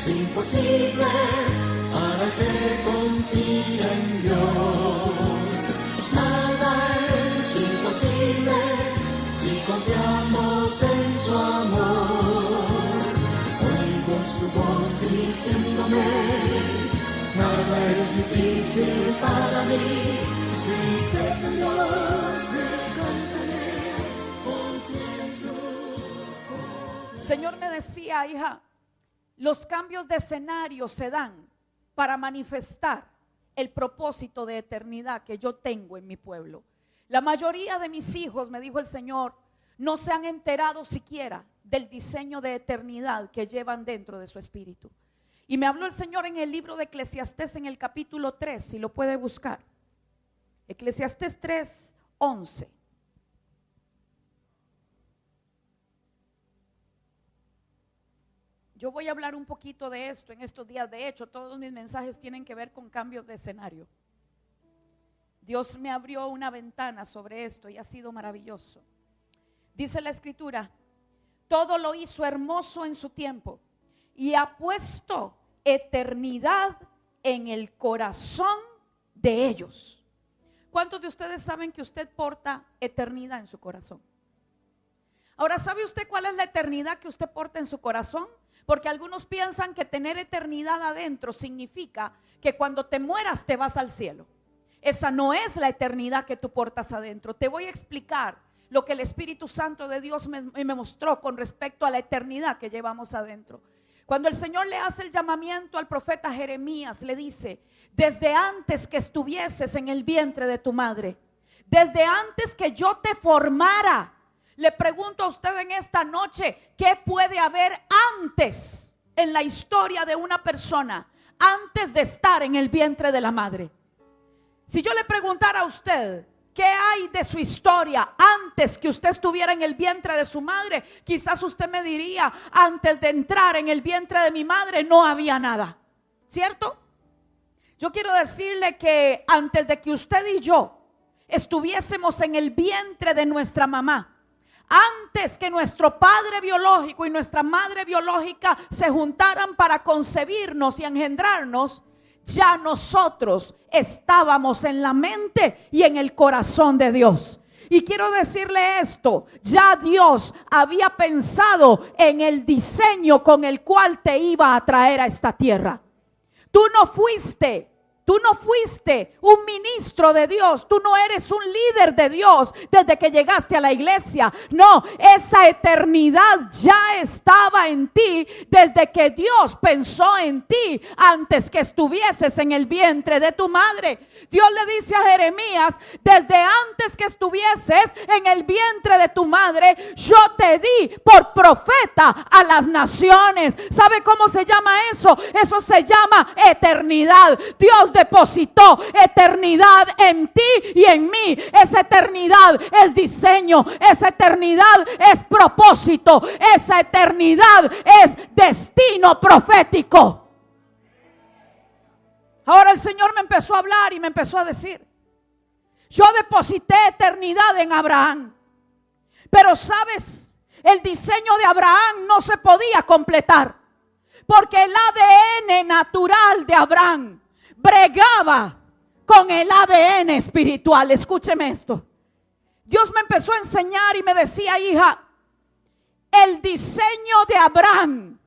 imposible para el que confía en Dios. Nada es imposible si confiamos en su amor. Oigo su voz diciéndome: nada es difícil para mí. Si crees en Dios, descansaré, confío en su. Señor me decía: hija, los cambios de escenario se dan para manifestar el propósito de eternidad que yo tengo en mi pueblo. La mayoría de mis hijos, me dijo el Señor, no se han enterado siquiera del diseño de eternidad que llevan dentro de su espíritu. Y me habló el Señor en el libro de Eclesiastés, en el capítulo 3, si lo puede buscar. Eclesiastés 3:11. Yo voy a hablar un poquito de esto en estos días. De hecho, todos mis mensajes tienen que ver con cambios de escenario. Dios me abrió una ventana sobre esto y ha sido maravilloso. Dice la Escritura: todo lo hizo hermoso en su tiempo y ha puesto eternidad en el corazón de ellos. ¿Cuántos de ustedes saben que usted porta eternidad en su corazón? Ahora, ¿sabe usted cuál es la eternidad que usted porta en su corazón? Porque algunos piensan que tener eternidad adentro significa que cuando te mueras te vas al cielo. Esa no es la eternidad que tú portas adentro. Te voy a explicar lo que el Espíritu Santo de Dios me mostró con respecto a la eternidad que llevamos adentro. Cuando el Señor le hace el llamamiento al profeta Jeremías, le dice: desde antes que estuvieses en el vientre de tu madre, desde antes que yo te formara. Le pregunto a usted en esta noche: ¿qué puede haber antes en la historia de una persona, antes de estar en el vientre de la madre? Si yo le preguntara a usted qué hay de su historia antes que usted estuviera en el vientre de su madre, quizás usted me diría: antes de entrar en el vientre de mi madre no había nada, ¿cierto? Yo quiero decirle que antes de que usted y yo estuviésemos en el vientre de nuestra mamá, antes que nuestro padre biológico y nuestra madre biológica se juntaran para concebirnos y engendrarnos, ya nosotros estábamos en la mente y en el corazón de Dios. Y quiero decirle esto: ya Dios había pensado en el diseño con el cual te iba a traer a esta tierra. Tú no fuiste un ministro de Dios. Tú no eres un líder de Dios desde que llegaste a la iglesia. No, esa eternidad ya estaba en ti desde que Dios pensó en ti antes que estuvieses en el vientre de tu madre. Dios le dice a Jeremías: desde antes que estuvieses en el vientre de tu madre, yo te di por profeta a las naciones. ¿Sabe cómo se llama eso? Eso se llama eternidad. Dios depositó eternidad en ti y en mí. Esa eternidad es diseño, esa eternidad es propósito, esa eternidad es destino profético. Ahora el Señor me empezó a hablar y me empezó a decir: yo deposité eternidad en Abraham, pero sabes, el diseño de Abraham no se podía completar, porque el ADN natural de Abraham bregaba con el ADN espiritual. Escúcheme esto. Dios me empezó a enseñar y me decía: hija, el diseño de Abraham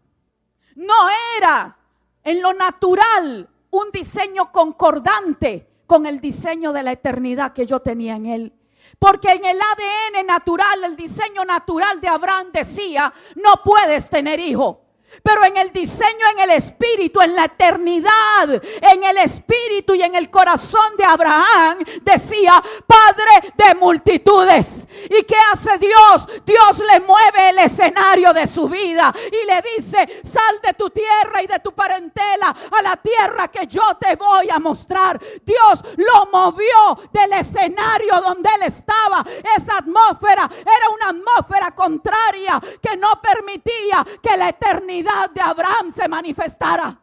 no era en lo natural un diseño concordante con el diseño de la eternidad que yo tenía en él. Porque en el ADN natural, el diseño natural de Abraham decía: no puedes tener hijo. Pero en el diseño, en el espíritu, en la eternidad, en el espíritu y en el corazón de Abraham decía: Padre de multitudes. ¿Y qué hace Dios? Dios le mueve el escenario de su vida y le dice: sal de tu tierra y de tu parentela a la tierra que yo te voy a mostrar. Dios lo movió del escenario donde él estaba. Esa atmósfera era una atmósfera contraria que no permitía que la eternidad de Abraham se manifestara.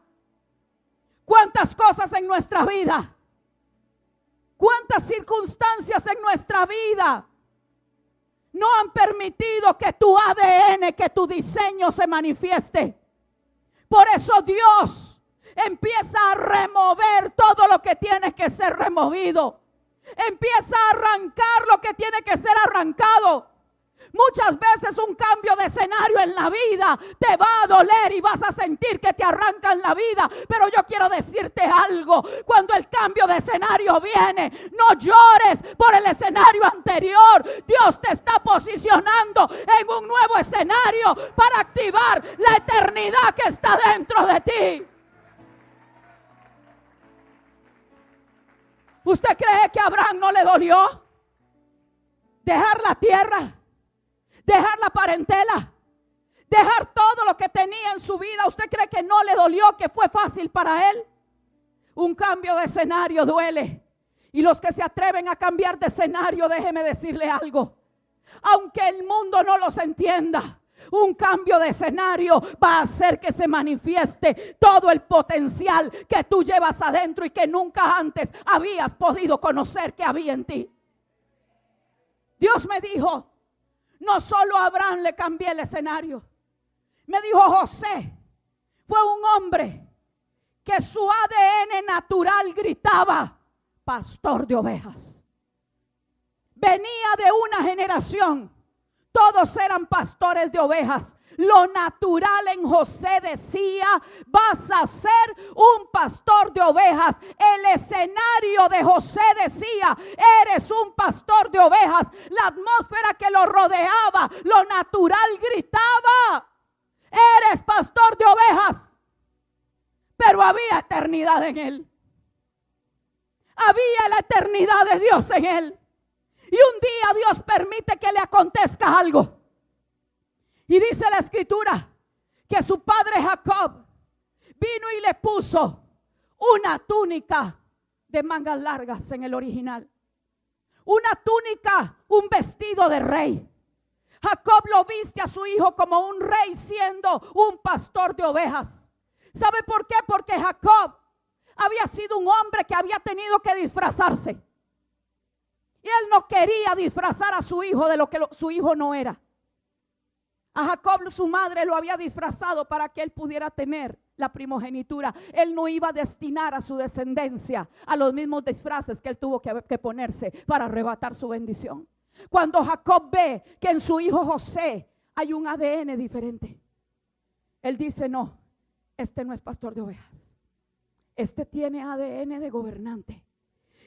¿Cuántas cosas en nuestra vida? ¿Cuántas circunstancias en nuestra vida no han permitido que tu ADN, que tu diseño se manifieste? Por eso Dios empieza a remover todo lo que tiene que ser removido. Empieza a arrancar lo que tiene que ser arrancado. Muchas veces un cambio de escenario en la vida te va a doler y vas a sentir que te arrancan la vida. Pero yo quiero decirte algo: cuando el cambio de escenario viene, no llores por el escenario anterior. Dios te está posicionando en un nuevo escenario para activar la eternidad que está dentro de ti. ¿Usted cree que a Abraham no le dolió dejar la tierra, dejar la parentela, dejar todo lo que tenía en su vida? ¿Usted cree que no le dolió, que fue fácil para él? Un cambio de escenario duele. Y los que se atreven a cambiar de escenario, déjeme decirle algo: aunque el mundo no los entienda, un cambio de escenario va a hacer que se manifieste todo el potencial que tú llevas adentro y que nunca antes habías podido conocer que había en ti. Dios me dijo: no solo a Abraham le cambié el escenario. Me dijo: José fue un hombre que su ADN natural gritaba pastor de ovejas. Venía de una generación, todos eran pastores de ovejas. Lo natural en José decía: vas a ser un pastor de ovejas. El escenario de José decía: eres un pastor de ovejas. La atmósfera que lo rodeaba, lo natural gritaba: eres pastor de ovejas. Pero había eternidad en él. Había la eternidad de Dios en él. Y un día Dios permite que le acontezca algo. Y dice la escritura que su padre Jacob vino y le puso una túnica de mangas largas en el original. Una túnica, un vestido de rey. Jacob lo viste a su hijo como un rey siendo un pastor de ovejas. ¿Sabe por qué? Porque Jacob había sido un hombre que había tenido que disfrazarse. Y él no quería disfrazar a su hijo de lo que su hijo no era. A Jacob su madre lo había disfrazado para que él pudiera tener la primogenitura. Él no iba a destinar a su descendencia a los mismos disfraces que él tuvo que ponerse para arrebatar su bendición. Cuando Jacob ve que en su hijo José hay un ADN diferente, él dice: no, este no es pastor de ovejas. Este tiene ADN de gobernante.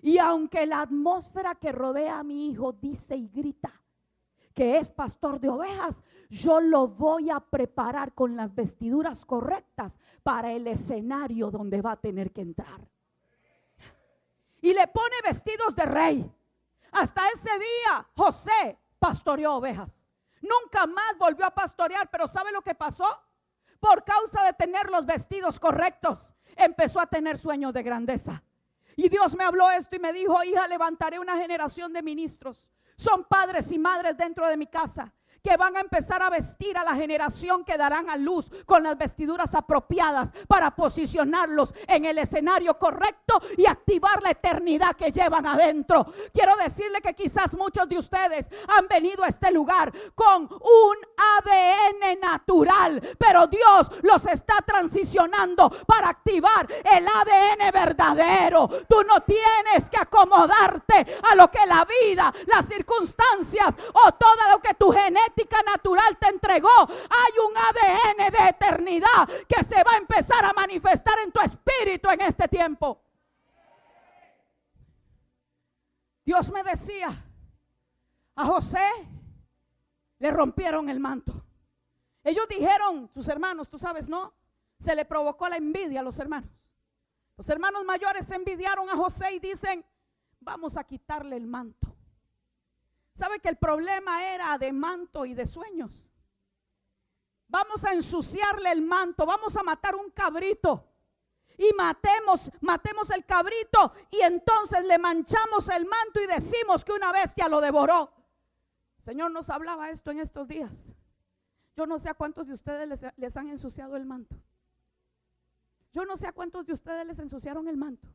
Y aunque la atmósfera que rodea a mi hijo dice y grita que es pastor de ovejas, yo lo voy a preparar con las vestiduras correctas para el escenario donde va a tener que entrar. Y le pone vestidos de rey. Hasta ese día José pastoreó ovejas. Nunca más volvió a pastorear. Pero ¿sabe lo que pasó? Por causa de tener los vestidos correctos, empezó a tener sueños de grandeza. Y Dios me habló esto y me dijo: hija, levantaré una generación de ministros. Son padres y madres dentro de mi casa que van a empezar a vestir a la generación que darán a luz con las vestiduras apropiadas para posicionarlos en el escenario correcto y activar la eternidad que llevan adentro. Quiero decirle que quizás muchos de ustedes han venido a este lugar con un ADN natural, pero Dios los está transicionando para activar el ADN verdadero. Tú no tienes que acomodarte a lo que la vida, las circunstancias o todo lo que tu genética natural te entregó. Hay un ADN de eternidad que se va a empezar a manifestar en tu espíritu en este tiempo. Dios me decía: a José le rompieron el manto. Ellos dijeron, sus hermanos, tú sabes, ¿no? Se le provocó la envidia a los hermanos. Los hermanos mayores se envidiaron a José y dicen: vamos a quitarle el manto. ¿Sabe que el problema era de manto y de sueños? Vamos a ensuciarle el manto, vamos a matar un cabrito y matemos el cabrito y entonces le manchamos el manto y decimos que una bestia lo devoró. El Señor nos hablaba esto en estos días. Yo no sé a cuántos de ustedes les han ensuciado el manto. Yo no sé a cuántos de ustedes les ensuciaron el manto,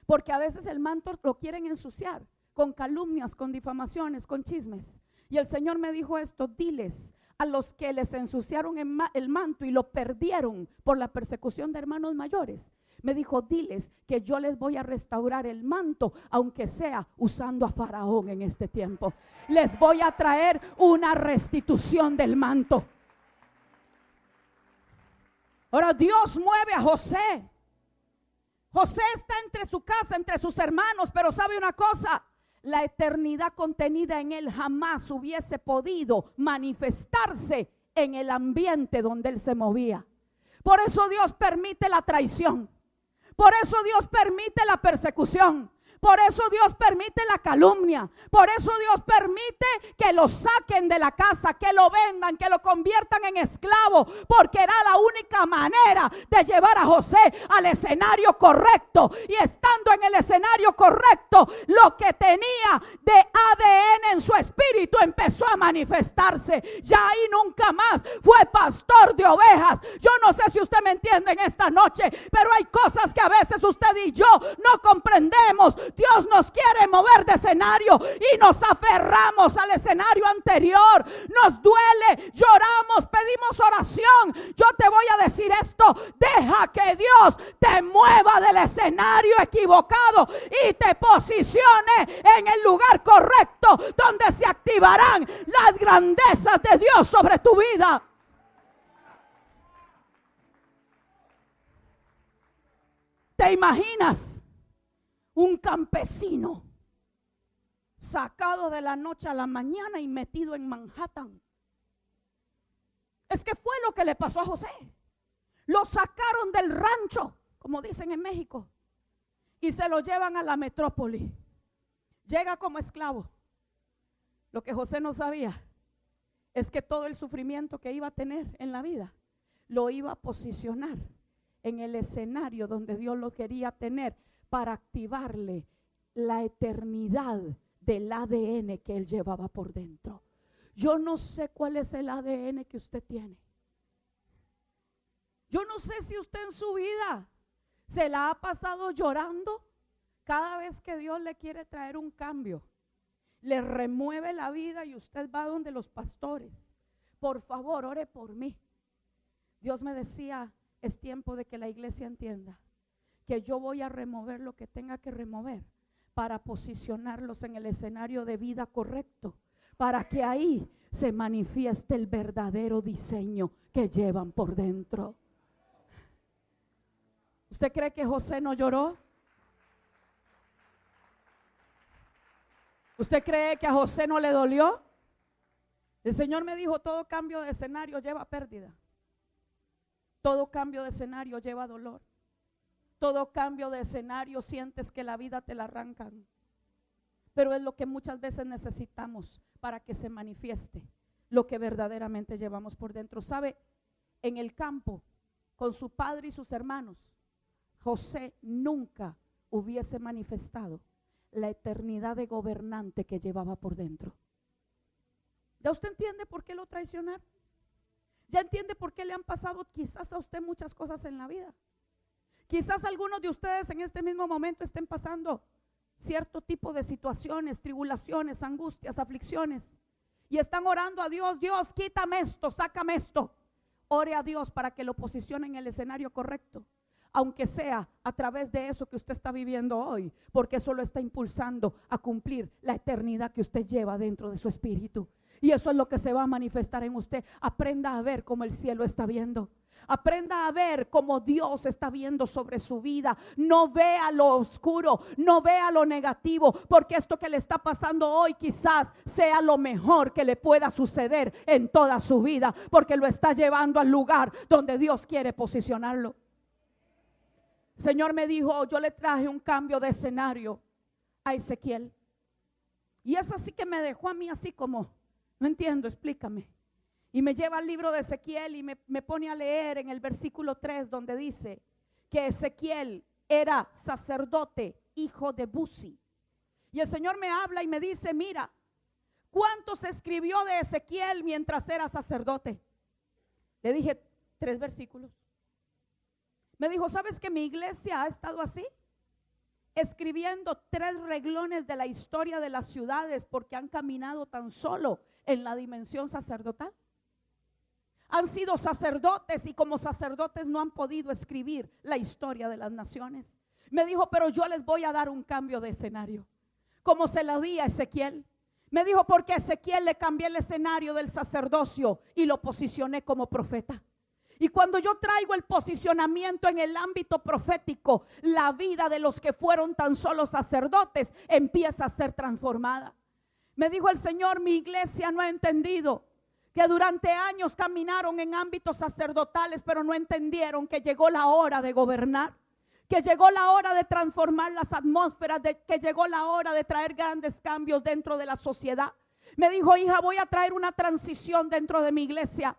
porque a veces el manto lo quieren ensuciar con calumnias, con difamaciones, con chismes. Y el Señor me dijo esto: diles a los que les ensuciaron el manto y lo perdieron por la persecución de hermanos mayores, me dijo, diles que yo les voy a restaurar el manto, aunque sea usando a Faraón en este tiempo. Les voy a traer una restitución del manto. Ahora Dios mueve a José. José está entre su casa, entre sus hermanos, pero ¿sabe una cosa? La eternidad contenida en él jamás hubiese podido manifestarse en el ambiente donde él se movía. Por eso Dios permite la traición. Por eso Dios permite la persecución. Por eso Dios permite la calumnia. Por eso Dios permite que lo saquen de la casa, que lo vendan, que lo conviertan en esclavo, porque era la única manera de llevar a José al escenario correcto. Y estando en el escenario correcto, lo que tenía de ADN en su espíritu empezó a manifestarse. Ya ahí nunca más fue pastor de ovejas. Yo no sé si usted me entiende en esta noche, pero hay cosas que a veces usted y yo no comprendemos. Dios nos quiere mover de escenario y nos aferramos al escenario anterior. Nos duele, lloramos, pedimos oración. Yo te voy a decir esto: deja que Dios te mueva del escenario equivocado y te posicione en el lugar correcto, donde se activarán las grandezas de Dios sobre tu vida. ¿Te imaginas un campesino sacado de la noche a la mañana y metido en Manhattan? Es que fue lo que le pasó a José. Lo sacaron del rancho, como dicen en México, y se lo llevan a la metrópoli. Llega como esclavo. Lo que José no sabía es que todo el sufrimiento que iba a tener en la vida lo iba a posicionar en el escenario donde Dios lo quería tener, para activarle la eternidad del ADN que él llevaba por dentro. Yo no sé cuál es el ADN que usted tiene. Yo no sé si usted en su vida se la ha pasado llorando cada vez que Dios le quiere traer un cambio. Le remueve la vida y usted va donde los pastores. Por favor, ore por mí. Dios me decía, es tiempo de que la iglesia entienda que yo voy a remover lo que tenga que remover para posicionarlos en el escenario de vida correcto, para que ahí se manifieste el verdadero diseño que llevan por dentro. ¿Usted cree que José no lloró? ¿Usted cree que a José no le dolió? El Señor me dijo, todo cambio de escenario lleva pérdida. Todo cambio de escenario lleva dolor. Todo cambio de escenario sientes que la vida te la arrancan. Pero es lo que muchas veces necesitamos para que se manifieste lo que verdaderamente llevamos por dentro. ¿Sabe? En el campo, con su padre y sus hermanos, José nunca hubiese manifestado la eternidad de gobernante que llevaba por dentro. ¿Ya usted entiende por qué lo traicionaron? ¿Ya entiende por qué le han pasado quizás a usted muchas cosas en la vida? Quizás algunos de ustedes en este mismo momento estén pasando cierto tipo de situaciones, tribulaciones, angustias, aflicciones, y están orando a Dios: Dios, quítame esto, sácame esto. Ore a Dios para que lo posicione en el escenario correcto, aunque sea a través de eso que usted está viviendo hoy, porque eso lo está impulsando a cumplir la eternidad que usted lleva dentro de su espíritu. Y eso es lo que se va a manifestar en usted. Aprenda a ver como el cielo está viendo. Aprenda a ver como Dios está viendo sobre su vida. No vea lo oscuro, no vea lo negativo, porque esto que le está pasando hoy quizás sea lo mejor que le pueda suceder en toda su vida, porque lo está llevando al lugar donde Dios quiere posicionarlo. El Señor me dijo, yo le traje un cambio de escenario a Ezequiel. Y es así que me dejó a mí así como, no entiendo, explícame. Y me lleva al libro de Ezequiel y me pone a leer en el versículo 3, donde dice que Ezequiel era sacerdote, hijo de Buzi. Y el Señor me habla y me dice, mira, ¿cuánto se escribió de Ezequiel mientras era sacerdote? Le dije 3 versículos. Me dijo, ¿sabes que mi iglesia ha estado así? Escribiendo 3 renglones de la historia de las ciudades porque han caminado tan solo en la dimensión sacerdotal. han sido sacerdotes y como sacerdotes no han podido escribir la historia de las naciones. Me dijo, pero yo les voy a dar un cambio de escenario, como se lo di a Ezequiel. Me dijo, porque a Ezequiel le cambié el escenario del sacerdocio y lo posicioné como profeta. Y cuando yo traigo el posicionamiento en el ámbito profético, la vida de los que fueron tan solo sacerdotes empieza a ser transformada. Me dijo el Señor, mi iglesia no ha entendido que durante años caminaron en ámbitos sacerdotales, pero no entendieron que llegó la hora de gobernar, que llegó la hora de transformar las atmósferas, que llegó la hora de traer grandes cambios dentro de la sociedad. Me dijo, hija, voy a traer una transición dentro de mi iglesia.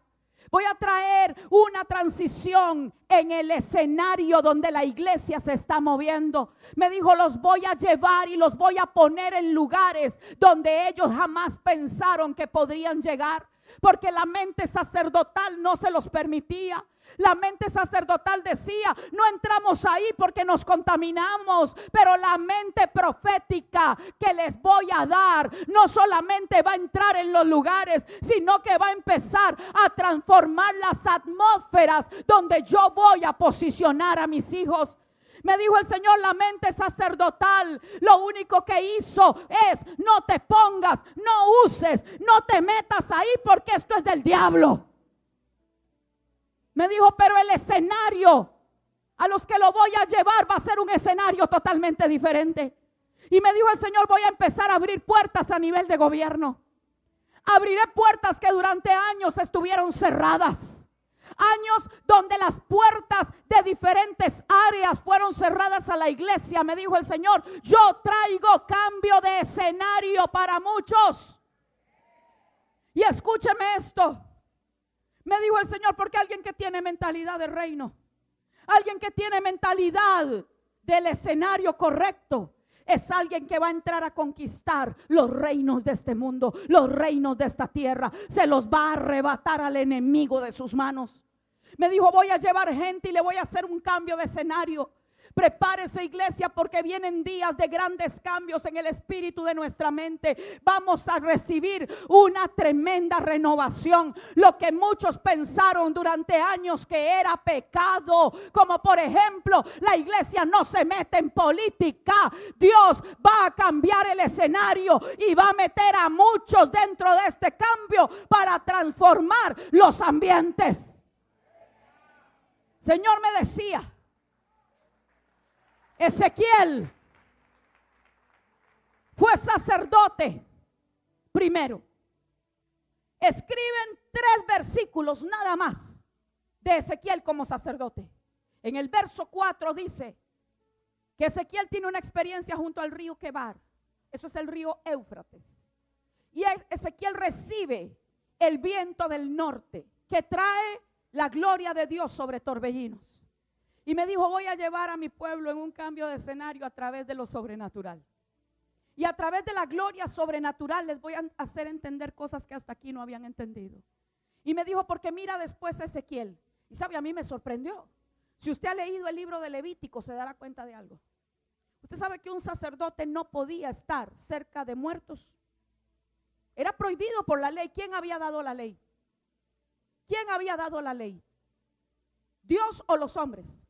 Voy a traer una transición en el escenario donde la iglesia se está moviendo. Me dijo, los voy a llevar y los voy a poner en lugares donde ellos jamás pensaron que podrían llegar, porque la mente sacerdotal no se los permitía. La mente sacerdotal decía, no entramos ahí porque nos contaminamos, pero la mente profética que les voy a dar no solamente va a entrar en los lugares, sino que va a empezar a transformar las atmósferas donde yo voy a posicionar a mis hijos. Me dijo el Señor, la mente sacerdotal lo único que hizo es no te pongas, no uses, no te metas ahí porque esto es del diablo. Me dijo, pero el escenario a los que lo voy a llevar va a ser un escenario totalmente diferente. Y me dijo el Señor, voy a empezar a abrir puertas a nivel de gobierno. Abriré puertas que durante años estuvieron cerradas. Años donde las puertas de diferentes áreas fueron cerradas a la iglesia. Me dijo el Señor, yo traigo cambio de escenario para muchos. Y escúcheme esto. Me dijo el Señor, porque alguien que tiene mentalidad de reino, alguien que tiene mentalidad del escenario correcto, es alguien que va a entrar a conquistar los reinos de este mundo, los reinos de esta tierra. Se los va a arrebatar al enemigo de sus manos. Me dijo, voy a llevar gente y le voy a hacer un cambio de escenario. Prepárese, iglesia, porque vienen días de grandes cambios en el espíritu de nuestra mente. Vamos a recibir una tremenda renovación. Lo que muchos pensaron durante años que era pecado, como por ejemplo, la iglesia no se mete en política. Dios va a cambiar el escenario y va a meter a muchos dentro de este cambio para transformar los ambientes. Señor me decía, Ezequiel fue sacerdote primero. Escriben 3 versículos nada más de Ezequiel como sacerdote. En el verso 4 dice que Ezequiel tiene una experiencia junto al río Quebar. Eso es el río Éufrates. Y Ezequiel recibe el viento del norte que trae la gloria de Dios sobre torbellinos. Y me dijo, voy a llevar a mi pueblo en un cambio de escenario a través de lo sobrenatural. Y a través de la gloria sobrenatural les voy a hacer entender cosas que hasta aquí no habían entendido. Y me dijo, porque mira después Ezequiel. Y sabe, a mí me sorprendió. Si usted ha leído el libro de Levítico, se dará cuenta de algo. Usted sabe que un sacerdote no podía estar cerca de muertos. Era prohibido por la ley. ¿Quién había dado la ley? ¿Quién había dado la ley? ¿Dios o los hombres?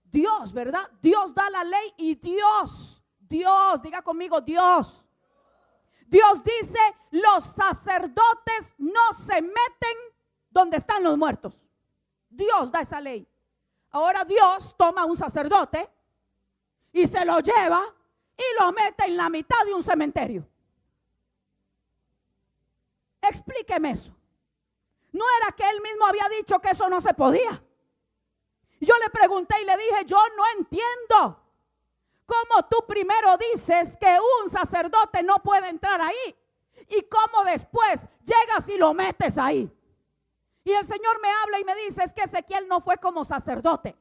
Dios, ¿verdad? Dios da la ley y Dios, diga conmigo, Dios. Dios dice, los sacerdotes no se meten donde están los muertos. Dios da esa ley. Ahora Dios toma a un sacerdote y se lo lleva y lo mete en la mitad de un cementerio. Explíqueme eso. No era que él mismo había dicho que eso no se podía. Yo le pregunté y le dije, yo no entiendo cómo tú primero dices que un sacerdote no puede entrar ahí y cómo después llegas y lo metes ahí. Y el Señor me habla y me dice, es que Ezequiel no fue como sacerdote,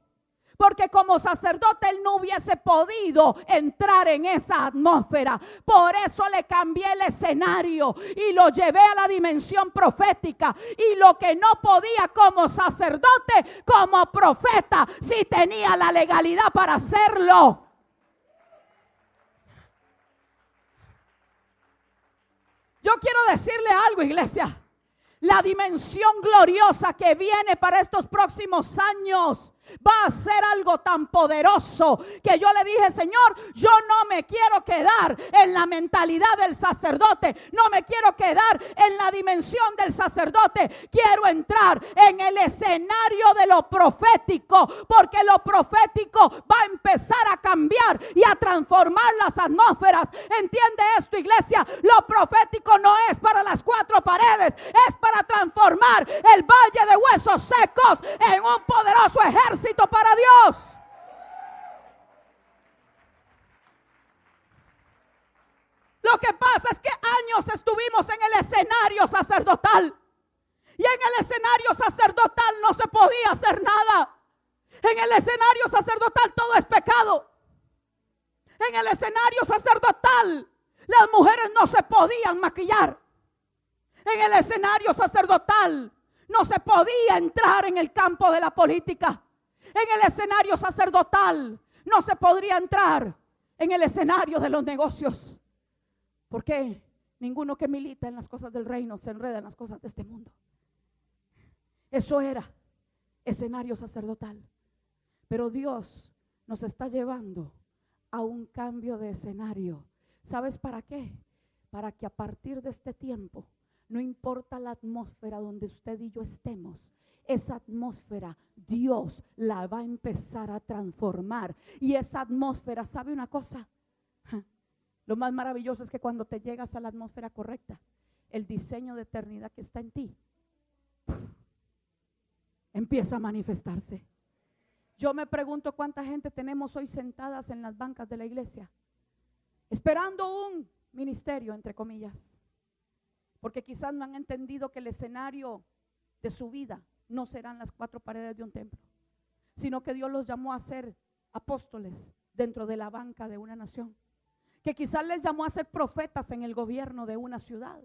porque como sacerdote él no hubiese podido entrar en esa atmósfera. Por eso le cambié el escenario y lo llevé a la dimensión profética. Y lo que no podía como sacerdote, como profeta, sí tenía la legalidad para hacerlo. Yo quiero decirle algo, iglesia. la dimensión gloriosa que viene para estos próximos años va a ser algo tan poderoso que yo le dije: Señor, yo no me quiero quedar en la mentalidad del sacerdote, no me quiero quedar en la dimensión del sacerdote, quiero entrar en el escenario de lo profético, porque lo profético va a empezar a cambiar y a transformar las atmósferas. ¿Entiende esto, iglesia? Lo profético no es para las cuatro paredes, es para transformar el valle de huesos secos en un poderoso ejército para Dios. Lo que pasa es que años estuvimos en el escenario sacerdotal y en el escenario sacerdotal no se podía hacer nada. En el escenario sacerdotal todo es pecado. En el escenario sacerdotal las mujeres no se podían maquillar. En el escenario sacerdotal no se podía entrar en el campo de la política. En el escenario sacerdotal no se podría entrar en el escenario de los negocios. ¿Por qué? Ninguno que milita en las cosas del reino se enreda en las cosas de este mundo. Eso era escenario sacerdotal. Pero Dios nos está llevando a un cambio de escenario. ¿Sabes para qué? Para que a partir de este tiempo, no importa la atmósfera donde usted y yo estemos, esa atmósfera Dios la va a empezar a transformar. Y esa atmósfera, ¿sabe una cosa? Lo más maravilloso es que cuando te llegas a la atmósfera correcta, el diseño de eternidad que está en ti empieza a manifestarse. Yo me pregunto cuánta gente tenemos hoy sentadas en las bancas de la iglesia, esperando un ministerio, entre comillas, porque quizás no han entendido que el escenario de su vida no serán las cuatro paredes de un templo, sino que Dios los llamó a ser apóstoles dentro de la banca de una nación, que quizás les llamó a ser profetas en el gobierno de una ciudad,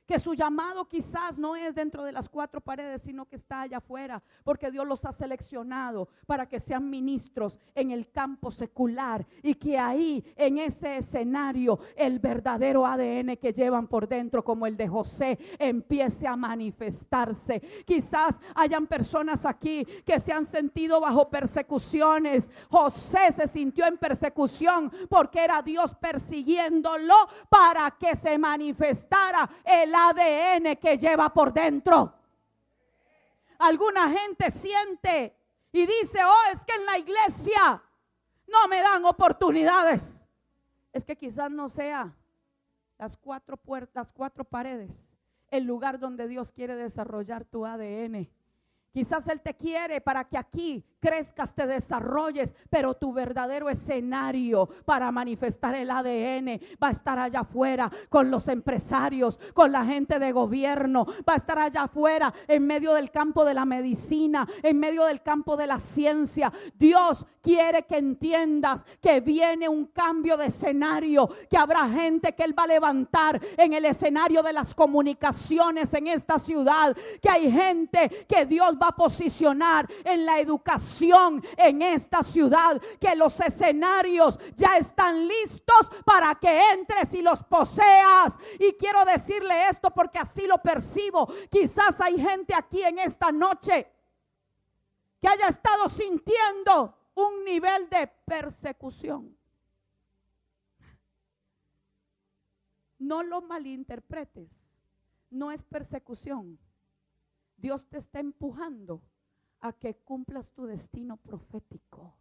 que su llamado quizás no es dentro de las cuatro paredes, sino que está allá afuera, porque Dios los ha seleccionado para que sean ministros en el campo secular, y que ahí en ese escenario el verdadero ADN que llevan por dentro, como el de José, empiece a manifestarse. Quizás hayan personas aquí que se han sentido bajo persecuciones. José se sintió en persecución porque era Dios persiguiéndolo para que se manifestara el ADN que lleva por dentro. Alguna gente siente y dice: oh, es que en la iglesia no me dan oportunidades. Es que quizás no sea las cuatro puertas, las cuatro paredes, el lugar donde Dios quiere desarrollar tu ADN. Quizás Él te quiere para que aquí crezcas, te desarrolles, pero tu verdadero escenario para manifestar el ADN va a estar allá afuera con los empresarios, con la gente de gobierno, va a estar allá afuera en medio del campo de la medicina, en medio del campo de la ciencia. Dios quiere que entiendas que viene un cambio de escenario, que habrá gente que Él va a levantar en el escenario de las comunicaciones en esta ciudad, que hay gente que Dios va a posicionar en la educación en esta ciudad, que los escenarios ya están listos para que entres y los poseas. Y quiero decirle esto porque así lo percibo. Quizás hay gente aquí en esta noche que haya estado sintiendo un nivel de persecución. No lo malinterpretes, no es persecución. Dios te está empujando a que cumplas tu destino profético.